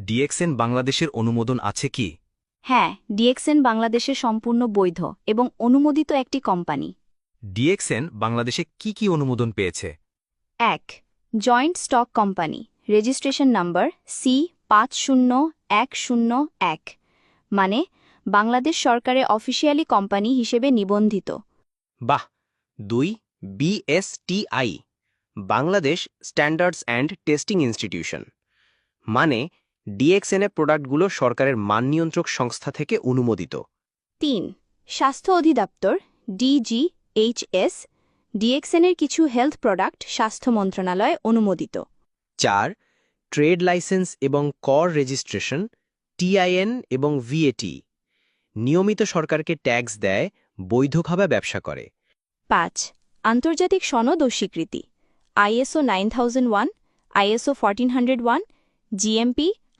DXN বাংলাদেশের অনুমোদন আছে কি? হ্যাঁ, ডিএক্সএন বাংলাদেশের সম্পূর্ণ বৈধ এবং অনুমোদিত একটি কোম্পানি। ডিএক্সএন বাংলাদেশে কি কি অনুমোদন পেয়েছে? ১. Joint stock company, registration number C50101, মানে বাংলাদেশ সরকারের অফিসিয়ালি কোম্পানি হিসেবে নিবন্ধিত। বাহ। ২. BSTI, Bangladesh standards and testing institution, মানে ডিএক্সএনএ প্রোডাক্টগুলো সরকারের মান নিয়ন্ত্রক সংস্থা থেকে অনুমোদিত। ৩. স্বাস্থ্য অধিদপ্তর, DGHS, ডিএক্সএনের কিছু হেলথ প্রোডাক্ট স্বাস্থ্য মন্ত্রণালয় অনুমোদিত। ৪. ট্রেড লাইসেন্স এবং কর রেজিস্ট্রেশন, TIN এবং VAT, নিয়মিত সরকারকে ট্যাক্স দেয়, বৈধভাবে ব্যবসা করে। ৫. আন্তর্জাতিক সনদ ও স্বীকৃতি, ISO 9001, ISO 1401, GMP,